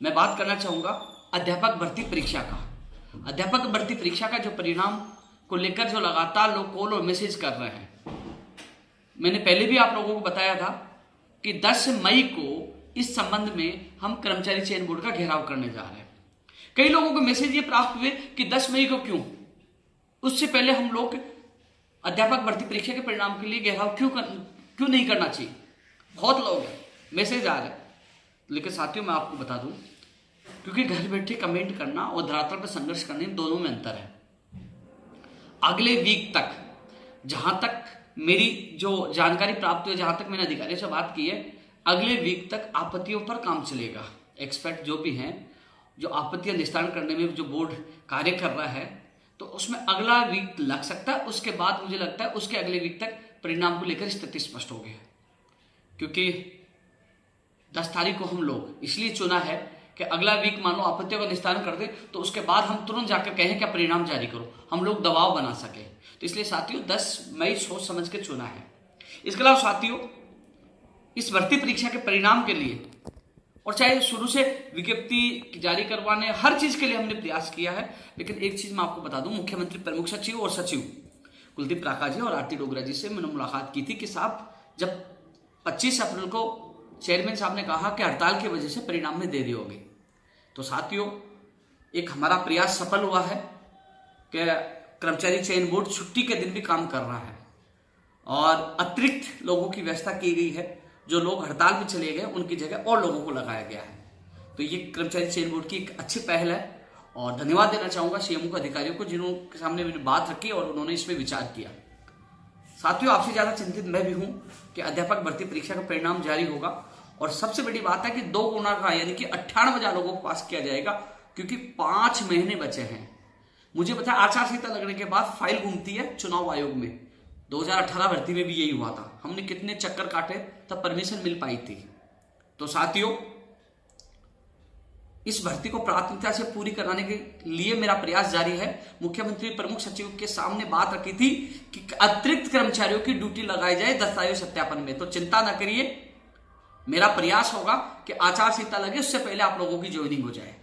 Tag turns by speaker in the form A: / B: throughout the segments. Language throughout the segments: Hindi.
A: मैं बात करना चाहूंगा अध्यापक भर्ती परीक्षा का। अध्यापक भर्ती परीक्षा का जो परिणाम को लेकर जो लगातार लोग कॉल और मैसेज कर रहे हैं, मैंने पहले भी आप लोगों को बताया था कि 10 मई को इस संबंध में हम कर्मचारी चयन बोर्ड का घेराव करने जा रहे हैं। कई लोगों को मैसेज ये प्राप्त हुए कि 10 मई को क्यों, उससे पहले हम लोग अध्यापक भर्ती परीक्षा के परिणाम के लिए घेराव क्यों नहीं करना चाहिए। बहुत लोग मैसेज आ रहे हैं, लेकिन साथियों मैं आपको बता दूं, क्योंकि घर बैठे कमेंट करना और धरातल पर संघर्ष करने दोनों में अंतर है। अगले वीक तक, जहां तक मेरी जो जानकारी प्राप्त हुई, जहां तक मैंने अधिकारियों से बात की है, अगले वीक तक आपत्तियों पर काम चलेगा। एक्सपर्ट जो भी हैं, जो आपत्तियां निस्तारण करने में जो बोर्ड कार्य कर रहा है, तो उसमें अगला वीक लग सकता है। उसके बाद मुझे लगता है उसके अगले वीक तक परिणाम को लेकर स्थिति स्पष्ट हो गई है, क्योंकि 10 तारीख को हम लोग इसलिए चुना है कि अगला वीक मान लो आपत्तियों का निस्तारण कर दे तो उसके बाद हम तुरंत जाकर कहें क्या परिणाम जारी करो, हम लोग दबाव बना सके। तो इसलिए साथियों 10 मई सोच समझ के चुना है। इसके अलावा साथियों, इस भर्ती परीक्षा के परिणाम के लिए और चाहे शुरू से विज्ञप्ति जारी करवाने, हर चीज के लिए हमने प्रयास किया है। लेकिन एक चीज मैं आपको बता दूं, मुख्यमंत्री प्रमुख सचिव और सचिव कुलदीप राका जी और आरती डोगरा जी से मैंने मुलाकात की थी कि साहब, जब 25 अप्रैल को चेयरमैन साहब ने कहा कि हड़ताल की वजह से परिणाम में देरी होगी, तो साथियों एक हमारा प्रयास सफल हुआ है कि कर्मचारी चयन बोर्ड छुट्टी के दिन भी काम कर रहा है और अतिरिक्त लोगों की व्यवस्था की गई है। जो लोग हड़ताल में चले गए उनकी जगह और लोगों को लगाया गया है। तो ये कर्मचारी चयन बोर्ड की एक अच्छी पहल है और धन्यवाद देना चाहूंगा सीएमओ के अधिकारियों को, जिनके सामने मैंने बात रखी और उन्होंने इसमें विचार किया। साथियों आपसे ज्यादा चिंतित मैं भी हूं कि अध्यापक भर्ती परीक्षा का परिणाम जारी होगा और सबसे बड़ी बात है कि 2 गुना का यानी कि 98,000 लोगों को पास किया जाएगा, क्योंकि 5 महीने बचे हैं। मुझे पता है आचार संहिता लगने के बाद फाइल घूमती है चुनाव आयोग में। 2018 भर्ती में भी यही हुआ था, हमने कितने चक्कर काटे तब परमिशन मिल पाई थी। तो साथियों इस भर्ती को प्राथमिकता से पूरी कराने के लिए मेरा प्रयास जारी है। मुख्यमंत्री प्रमुख सचिव के सामने बात रखी थी कि अतिरिक्त कर्मचारियों की ड्यूटी लगाई जाए दस्तावेज सत्यापन में। तो चिंता न करिए, मेरा प्रयास होगा कि आचार संहिता लगे उससे पहले आप लोगों की ज्वाइनिंग हो जाए।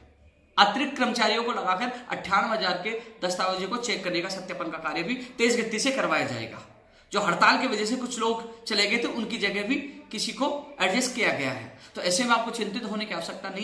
A: अतिरिक्त कर्मचारियों को लगाकर 98,000 के दस्तावेजों को चेक करने का, सत्यापन का कार्य भी तेज गति से करवाया जाएगा। जो हड़ताल की वजह से कुछ लोग चले गए थे उनकी जगह भी किसी को एडजस्ट किया गया है। तो ऐसे में आपको चिंतित होने की आवश्यकता नहीं।